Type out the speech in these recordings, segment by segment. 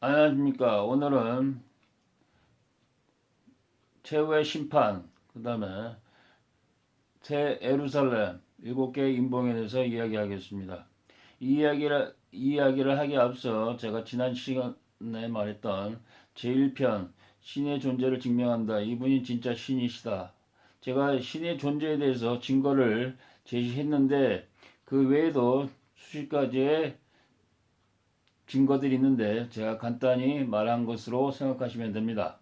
안녕하십니까. 오늘은 최후의 심판, 그 다음에 새 예루살렘 7개의 인봉에 대해서 이야기하겠습니다. 이 이야기를 하기에 앞서 제가 지난 시간에 말했던 제1편 신의 존재를 증명한다. 이분이 진짜 신이시다. 제가 신의 존재에 대해서 증거를 제시했는데 그 외에도 수십 가지의 증거들이 있는데 제가 간단히 말한 것으로 생각하시면 됩니다.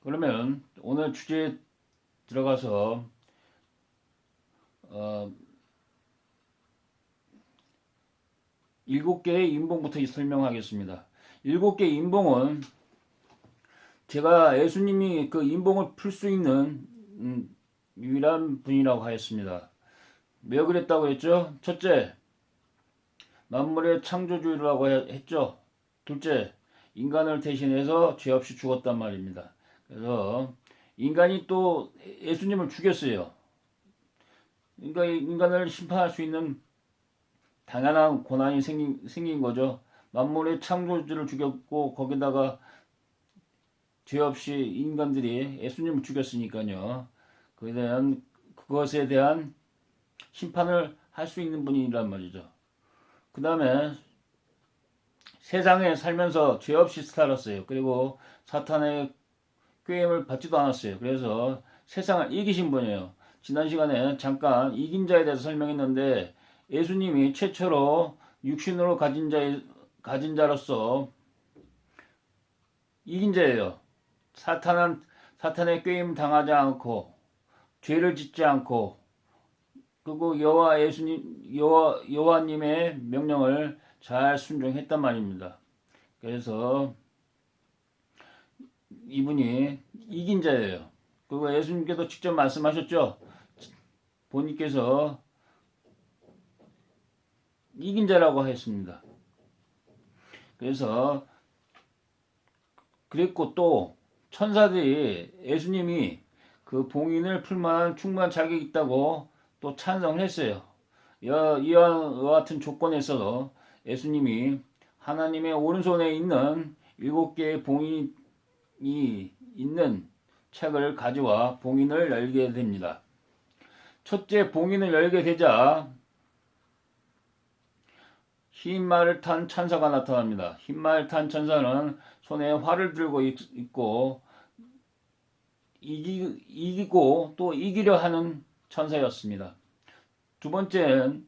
그러면 오늘 주제에 들어가서 어, 7개의 인봉부터 설명하겠습니다. 7개의 인봉은 제가 예수님이 그 인봉을 풀 수 있는 유일한 분이라고 하였습니다. 왜 그랬다고 했죠? 첫째, 만물의 창조주라고 했죠. 둘째, 인간을 대신해서 죄 없이 죽었단 말입니다. 그래서 인간이 또 예수님을 죽였어요. 그러니까 인간을 심판할 수 있는 당연한 고난이 생긴 거죠. 만물의 창조주를 죽였고 거기다가 죄 없이 인간들이 예수님을 죽였으니까요. 그것에 대한 심판을 할 수 있는 분이란 말이죠. 그 다음에 세상에 살면서 죄 없이 살았어요. 그리고 사탄의 꾀임을 받지도 않았어요. 그래서 세상을 이기신 분이에요. 지난 시간에 잠깐 이긴 자에 대해서 설명했는데 예수님이 최초로 육신으로 가진 자로서 이긴 자예요. 사탄의 꾀임 당하지 않고 죄를 짓지 않고 그리고 여호와님의 명령을 잘 순종했단 말입니다. 그래서 이분이 이긴 자예요. 그리고 예수님께서 직접 말씀하셨죠. 본인께서 이긴 자라고 했습니다. 그래서 그랬고 또 천사들이 예수님이 그 봉인을 풀 만한 충분한 자격이 있다고 또 찬성을 했어요. 이와 같은 조건에서도 예수님이 하나님의 오른손에 있는 7개의 봉인이 있는 책을 가져와 봉인을 열게 됩니다. 첫째 봉인을 열게 되자 흰 말을 탄 천사가 나타납니다. 흰 말을 탄 천사는 손에 활을 들고 있고 이기고 또 이기려 하는 천사였습니다. 두 번째는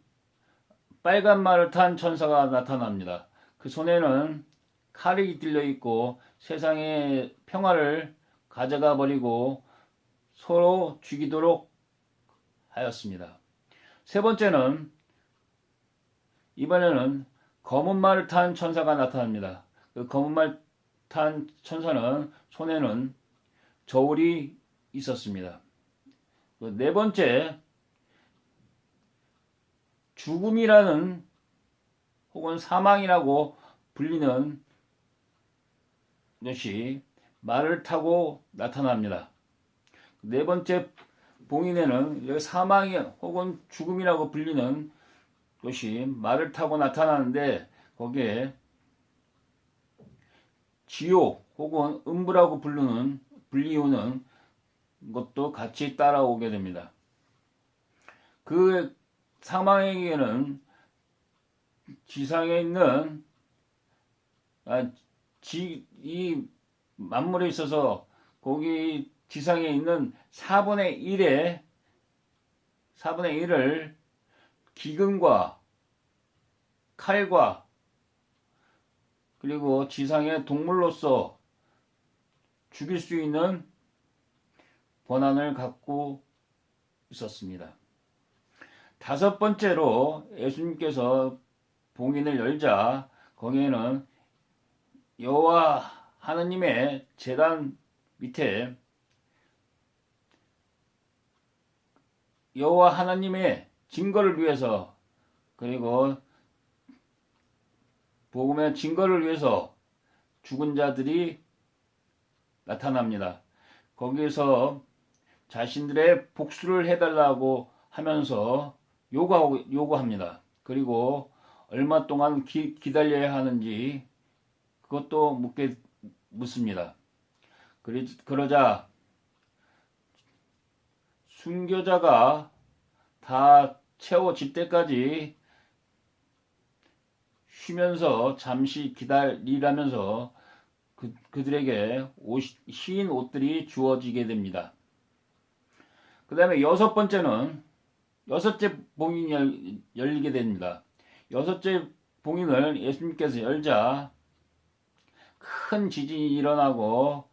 빨간 말을 탄 천사가 나타납니다. 그 손에는 칼이 들려 있고 세상의 평화를 가져가 버리고 서로 죽이도록 하였습니다. 세 번째는 이번에는 검은 말을 탄 천사가 나타납니다. 그 검은 말 탄 천사는 손에는 저울이 있었습니다. 네 번째, 죽음이라는 혹은 사망이라고 불리는 것이 말을 타고 나타납니다. 네 번째 봉인에는 여기 사망이 혹은 죽음이라고 불리는 것이 말을 타고 나타나는데 거기에 지옥 혹은 음부라고 불리우는 것도 같이 따라오게 됩니다. 그 사망에게는 지상에 있는 이 만물에 있어서 거기 지상에 있는 4분의 1을 기근과 칼과 그리고 지상의 동물로서 죽일 수 있는 권한을 갖고 있었습니다. 다섯 번째로 예수님께서 봉인을 열자 거기에는 여호와 하나님의 제단 밑에 여호와 하나님의 증거를 위해서 그리고 복음의 증거를 위해서 죽은 자들이 나타납니다. 거기에서 자신들의 복수를 해달라고 하면서 요구합니다. 그리고 얼마 동안 기다려야 하는지 그것도 묻습니다. 그러자 순교자가 다 채워질 때까지 쉬면서 잠시 기다리라면서 그들에게 흰 옷들이 주어지게 됩니다. 그 다음에 여섯째 봉인이 열리게 됩니다. 여섯째 봉인을 예수님께서 열자 큰 지진이 일어나고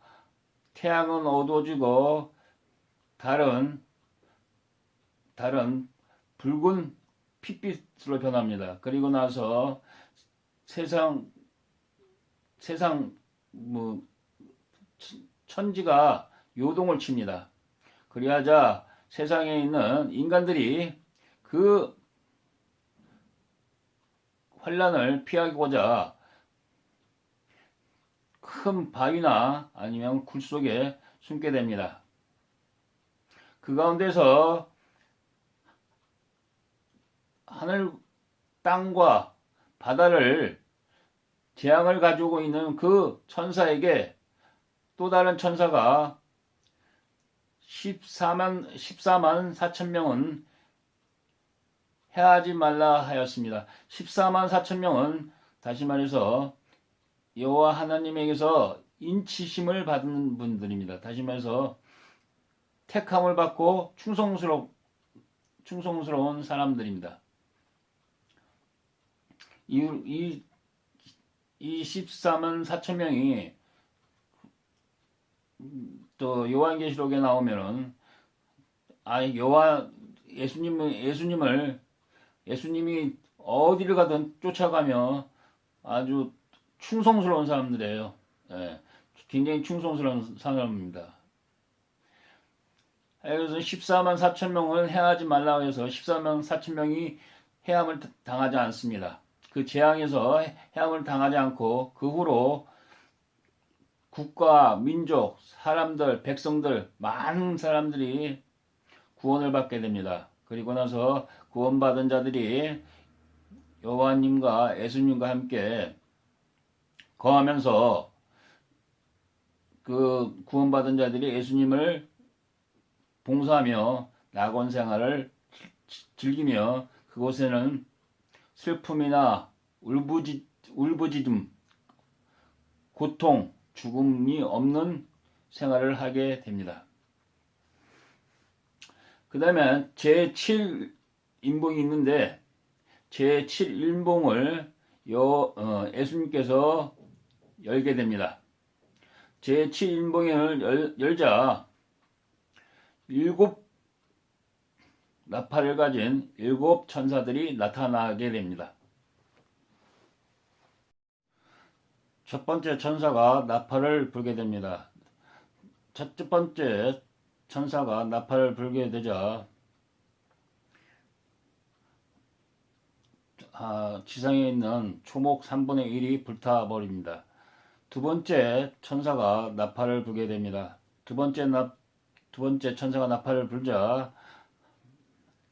태양은 어두워지고 달은 붉은 핏빛으로 변합니다. 그리고 나서 세상 천지가 요동을 칩니다. 그리하자 세상에 있는 인간들이 그 환란을 피하고자 큰 바위나 아니면 굴 속에 숨게 됩니다. 그 가운데서 하늘, 땅과 바다를 재앙을 가지고 있는 그 천사에게 또 다른 천사가 14만 4천 명은 해하지 말라 하였습니다. 14만 4천 명은 다시 말해서 여호와 하나님에게서 인치심을 받은 분들입니다. 다시 말해서 택함을 받고 충성스러운 사람들입니다. 이 14만 4천 명이 또 요한계시록에 나오면은 예수님이 어디를 가든 쫓아가며 아주 충성스러운 사람들이에요. 예, 굉장히 충성스러운 사람입니다. 그래서 14만 4천 명을 해하지 말라고 해서 14만 4천 명이 해함을 당하지 않습니다. 그 재앙에서 해함을 당하지 않고 그 후로 국가, 민족, 사람들, 백성들, 많은 사람들이 구원을 받게 됩니다. 그리고 나서 구원받은 자들이 여호와님과 예수님과 함께 거하면서 그 구원받은 자들이 예수님을 봉사하며 낙원 생활을 즐기며 그곳에는 슬픔이나 울부짖음, 고통, 죽음이 없는 생활을 하게 됩니다. 그 다음에 제7인봉이 있는데 제7인봉을 예수님께서 열게 됩니다. 제7인봉을 열자 7 나팔을 가진 7 천사들이 나타나게 됩니다. 첫 번째 천사가 나팔을 불게 됩니다. 첫 번째 천사가 나팔을 불게 되자 지상에 있는 초목 3분의 1이 불타버립니다. 두 번째 천사가 나팔을 불게 됩니다. 두 번째 천사가 나팔을 불자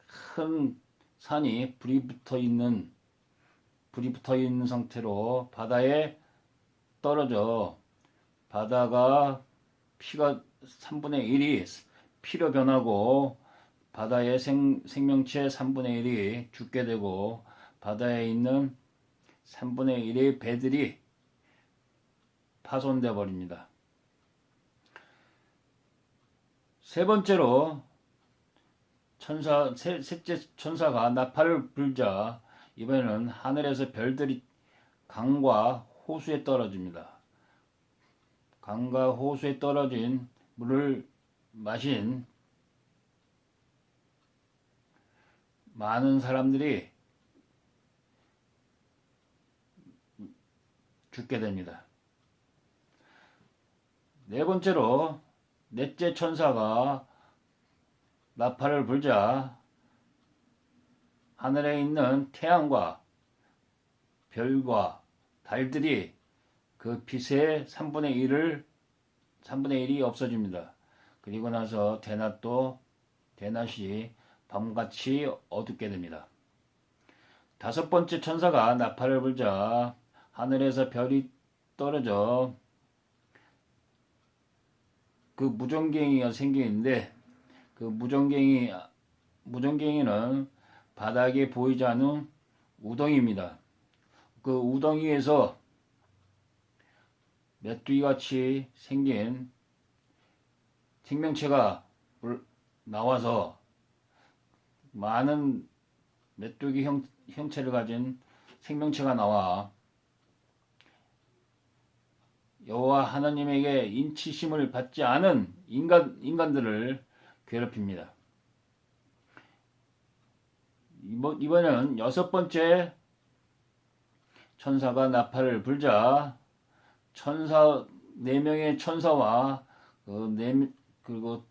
큰 산이 불이 붙어 있는 상태로 바다에 떨어져 바다가 피가 3분의 1이 피로 변하고 바다의 생명체 3분의 1이 죽게 되고 바다에 있는 3분의 1의 배들이 파손되어 버립니다. 세 번째로 셋째 천사가 나팔을 불자 이번에는 하늘에서 별들이 강과 호수에 떨어집니다. 강과 호수에 떨어진 물을 마신 많은 사람들이 죽게 됩니다. 네 번째로 넷째 천사가 나팔을 불자 하늘에 있는 태양과 별과 달들이 그 빛의 3분의 1이 없어집니다. 그리고 나서 대낮이 밤같이 어둡게 됩니다. 다섯 번째 천사가 나팔을 불자 하늘에서 별이 떨어져 그 무전갱이가 생기는데, 그 무전갱이는 바닥에 보이지 않는 우덩이입니다. 그 우덩이에서 메뚜기같이 생긴 생명체가 나와서 많은 메뚜기 형체를 가진 생명체가 나와 여호와 하나님에게 인치심을 받지 않은 인간들을 괴롭힙니다. 이번에는 여섯 번째 천사가 나팔을 불자 천사 4명의 천사와 그리고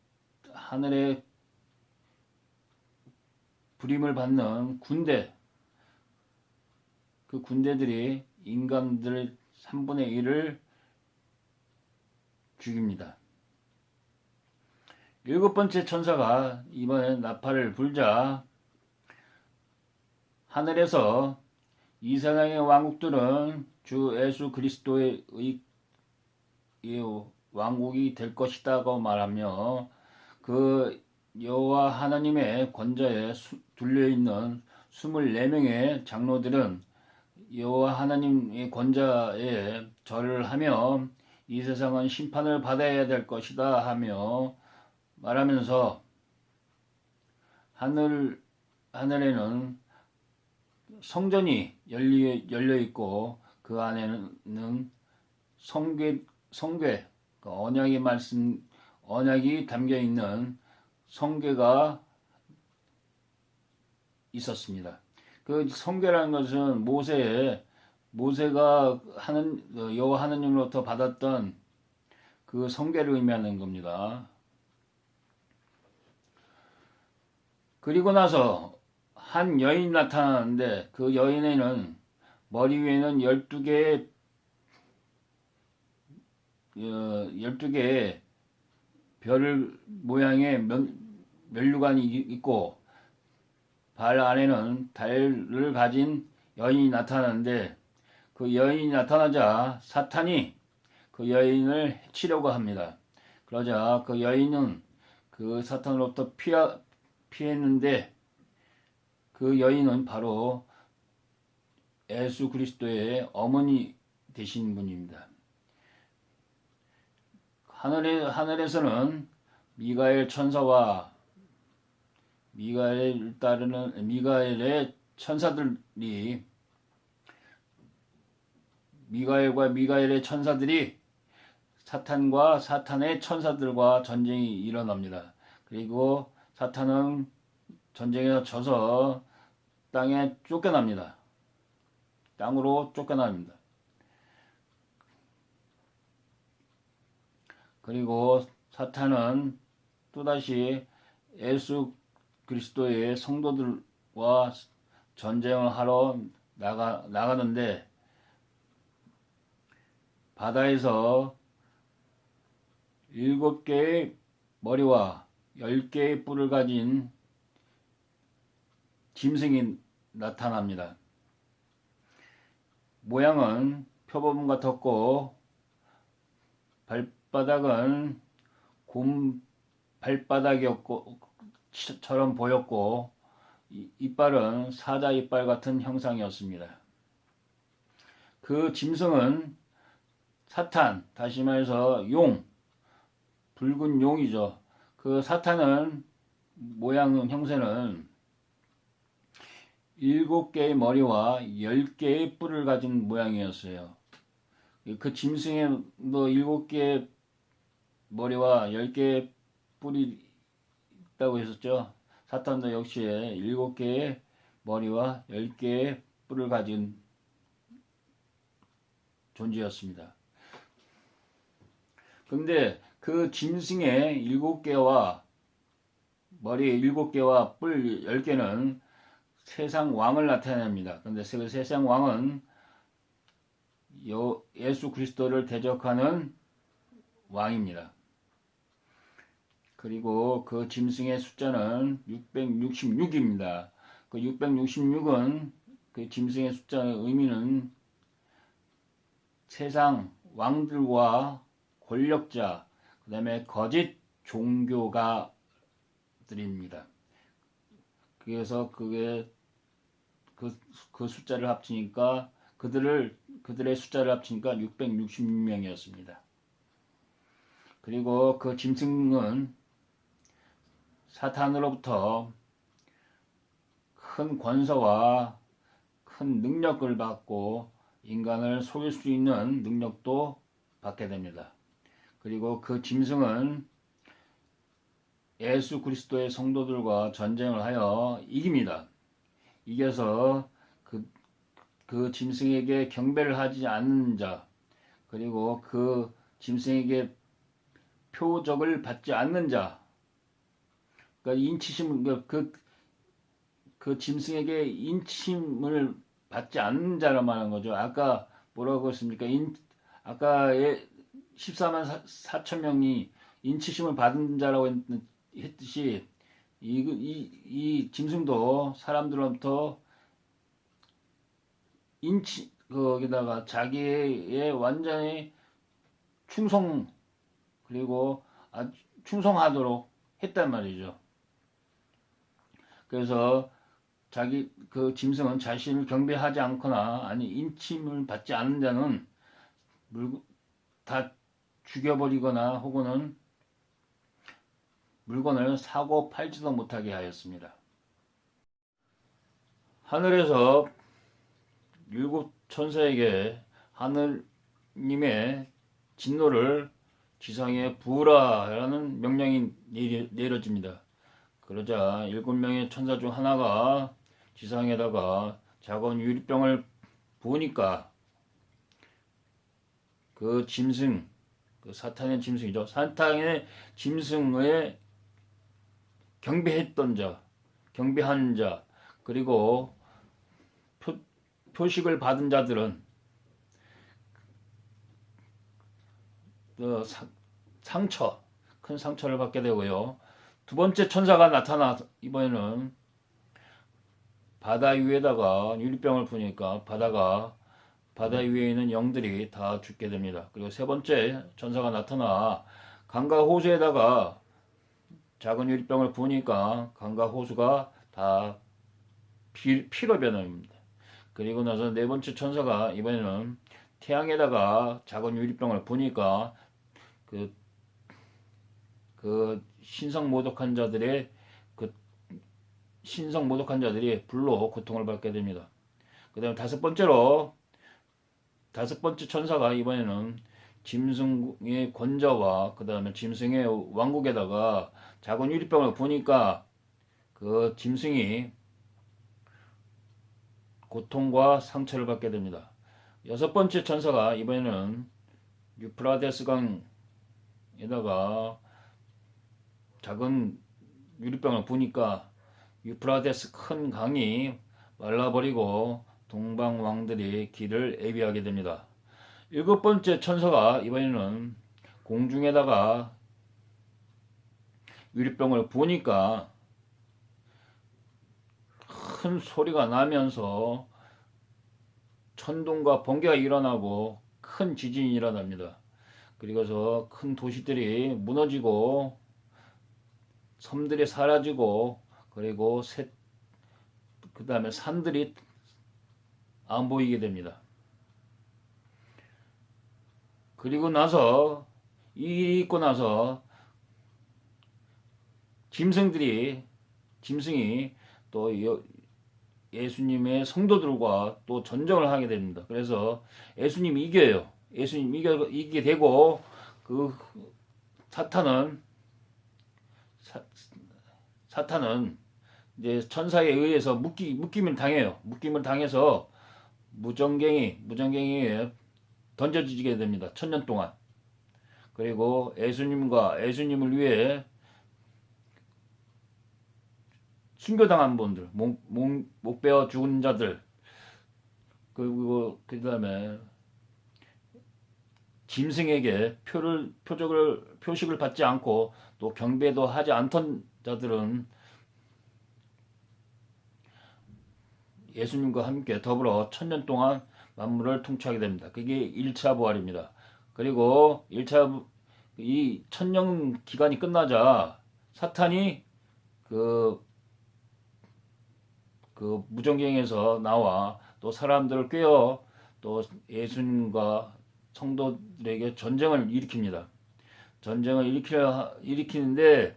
하늘의 부림을 받는 그 군대들이 인간들 3분의 1을 죽입니다. 일곱 번째 천사가 이번에 나팔을 불자 하늘에서 이 세상의 왕국들은 주 예수 그리스도의 왕국이 될 것이다고 말하며, 그 여호와 하나님의 권좌에 둘려있는 24명의 장로들은 여호와 하나님의 권좌에 절을 하며 이 세상은 심판을 받아야 될 것이다 하며 말하면서, 하늘에는 성전이 열려 있고 그 안에는 성궤, 언약이 담겨 있는 성궤가 있었습니다. 그 성궤라는 것은 모세가 여호와 하나님으로부터 받았던 그 성궤를 의미하는 겁니다. 그리고 나서 한 여인이 나타나는데, 그 여인에는 머리 위에는 12개의 별 모양의 면류관이 있고 발 안에는 달을 가진 여인이 나타나는데, 그 여인이 나타나자 사탄이 그 여인을 해치려고 합니다. 그러자 그 여인은 그 사탄으로부터 피했는데, 그 여인은 바로 예수 그리스도의 어머니 되신 분입니다. 하늘에서는 미가엘 천사와 미가엘의 천사들이 사탄과 사탄의 천사들과 전쟁이 일어납니다. 그리고 사탄은 전쟁에서 져서 땅에 쫓겨납니다. 땅으로 쫓겨납니다. 그리고 사탄은 또다시 예수 그리스도의 성도들과 전쟁을 하러 나가는데, 바다에서 7개의 머리와 10개의 뿔을 가진 짐승이 나타납니다. 모양은 표범 같았고 발바닥은 곰 발바닥처럼 보였고 이빨은 사자 이빨 같은 형상이었습니다. 그 짐승은 사탄, 다시 말해서 붉은 용이죠. 그 사탄은 형세는 7개의 머리와 10개의 뿔을 가진 모양이었어요. 그 짐승에도 7개의 머리와 10개의 뿔이 있다고 했었죠. 사탄도 역시 7개의 머리와 10개의 뿔을 가진 존재였습니다. 근데 그 짐승의 7개와 머리 7개와 뿔 10개는 세상 왕을 나타냅니다. 근데 그 세상 왕은 예수 그리스도를 대적하는 왕입니다. 그리고 그 짐승의 숫자는 666입니다. 그 666은 그 짐승의 숫자의 의미는 세상 왕들과 권력자, 그 다음에 거짓 종교가들입니다. 그래서 그 숫자를 합치니까 그들의 숫자를 합치니까 666명이었습니다. 그리고 그 짐승은 사탄으로부터 큰 권세와 큰 능력을 받고 인간을 속일 수 있는 능력도 받게 됩니다. 그리고 그 짐승은 예수 그리스도의 성도들과 전쟁을 하여 이깁니다. 이겨서 그 짐승에게 경배를 하지 않는 자, 그리고 그 짐승에게 표적을 받지 않는 자, 그러니까 그 짐승에게 인침을 받지 않는 자라 말하는 거죠. 아까 뭐라고 했습니까? 아까 14만 4천 명이 인치심을 받은 자라고 했듯이 이 짐승도 사람들로부터 거기다가 자기의 완전히 그리고 충성하도록 했단 말이죠. 그래서 그 짐승은 자신을 경배하지 않거나 아니 인침을 받지 않는 자는 다 죽여버리거나 혹은 물건을 사고 팔지도 못하게 하였습니다. 하늘에서 일곱 천사에게 하느님의 진노를 지상에 부으라라는 명령이 내려집니다. 그러자 7명의 천사 중 하나가 지상에다가 작은 유리병을 부으니까 그 짐승, 그 사탄의 짐승이죠. 사탄의 짐승에 경배했던 자, 경배한 자, 그리고 표식을 받은 자들은 그 큰 상처를 받게 되고요. 두 번째 천사가 이번에는 바다 위에다가 유리병을 부으니까 바다 위에 있는 영들이 다 죽게 됩니다. 그리고 세 번째 천사가 나타나 강과 호수에다가 작은 유리병을 부으니까 강과 호수가 다 피로 변합니다. 그리고 나서 네 번째 천사가 이번에는 태양에다가 작은 유리병을 부으니까 그 신성 모독한 자들이 불로 고통을 받게 됩니다. 그 다음에 다섯 번째 천사가 이번에는 짐승의 권자와 그 다음에 짐승의 왕국에다가 작은 유리병을 부으니까 그 짐승이 고통과 상처를 받게 됩니다. 여섯 번째 천사가 이번에는 유프라데스 강에다가 작은 유리병을 부으니까 유프라데스 큰 강이 말라버리고 동방 왕들이 길을 애비하게 됩니다. 일곱 번째 천사가 이번에는 공중에다가 유리병을 부으니까 큰 소리가 나면서 천둥과 번개가 일어나고 큰 지진이 일어납니다. 그리고서 큰 도시들이 무너지고 섬들이 사라지고 그리고 그 다음에 산들이 안 보이게 됩니다. 그리고 나서 이 일이 있고 나서 짐승이 또 예수님의 성도들과 또 전쟁을 하게 됩니다. 그래서 예수님이 이겨요. 예수님이 이기게 되고 그 사탄은 이제 천사에 의해서 묶임을 당해요. 묶임을 당해서 무전갱이에 던져지게 됩니다. 1000년 동안. 그리고 예수님을 위해 순교당한 분들, 목 베어 죽은 자들, 그리고 그 다음에 짐승에게 표식을 받지 않고 또 경배도 하지 않던 자들은 예수님과 함께 더불어 1000년 동안 만물을 통치하게 됩니다. 그게 1차 부활입니다. 그리고 이 1000년 기간이 끝나자 사탄이 그 무전경에서 나와 또 사람들을 꿰어 또 예수님과 성도들에게 전쟁을 일으킵니다. 전쟁을 일으키는데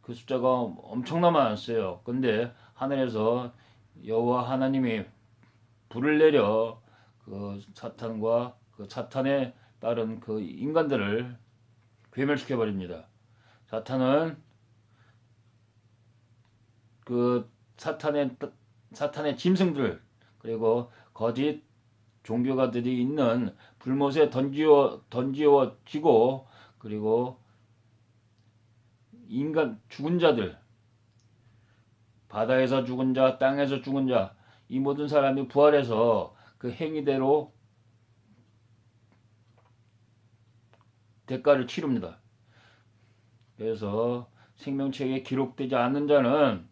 그 숫자가 엄청나 많았어요. 근데 하늘에서 여호와 하나님이 불을 내려 그 사탄과 그 사탄에 따른 그 인간들을 괴멸시켜 버립니다. 사탄은 그 사탄의 짐승들 그리고 거짓 종교가들이 있는 불못에 던지워지고 그리고 인간 죽은 자들 바다에서 죽은 자 땅에서 죽은 자 이 모든 사람이 부활해서 그 행위대로 대가를 치릅니다. 그래서 생명책에 기록되지 않는 자는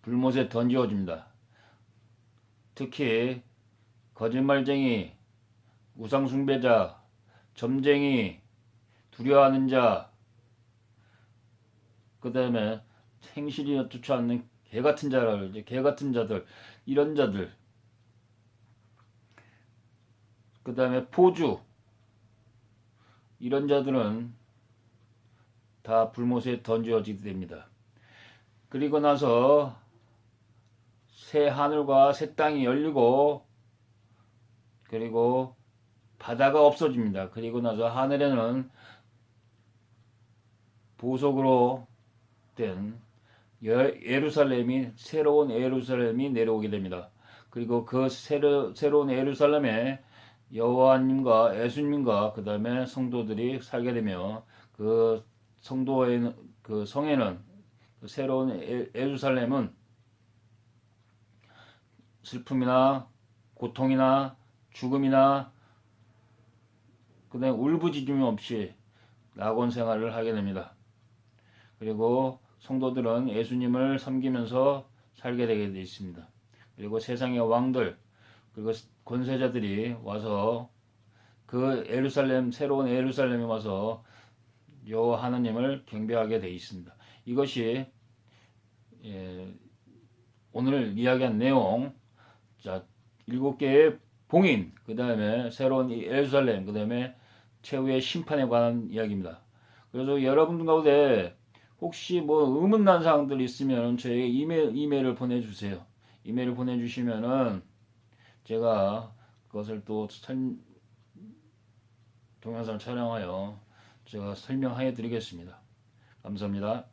불못에 던지워집니다. 특히 거짓말쟁이, 우상숭배자, 점쟁이, 두려워하는 자, 그 다음에 행실이 좋지 않는 개같은 자들, 개같은 자들, 이런 자들, 그 다음에 포주, 이런 자들은 다 불못에 던져지게 됩니다. 그리고 나서 새 하늘과 새 땅이 열리고 그리고 바다가 없어집니다. 그리고 나서 하늘에는 보석으로 된 예루살렘이 새로운 예루살렘이 내려오게 됩니다. 그리고 그 새로운 예루살렘에 여호와님과 예수님과 그 다음에 성도들이 살게 되며 그 성도의 그 성에는 그 새로운 예루살렘은 슬픔이나 고통이나 죽음이나 그다음에 울부짖음 없이 낙원 생활을 하게 됩니다. 그리고 성도들은 예수님을 섬기면서 살게 되게 되어 있습니다. 그리고 세상의 왕들 그리고 권세자들이 와서 그 예루살렘 새로운 예루살렘에 와서 여호와 하나님을 경배하게 되어 있습니다. 이것이 오늘 이야기한 내용, 자 7개의 봉인, 그 다음에 새로운 예루살렘, 그 다음에 최후의 심판에 관한 이야기입니다. 그래서 여러분 가운데 혹시 뭐 의문난 사항들 있으면 저에게 이메일을 보내주세요. 이메일을 보내주시면은 제가 그것을 또 동영상을 촬영하여 제가 설명해 드리겠습니다. 감사합니다.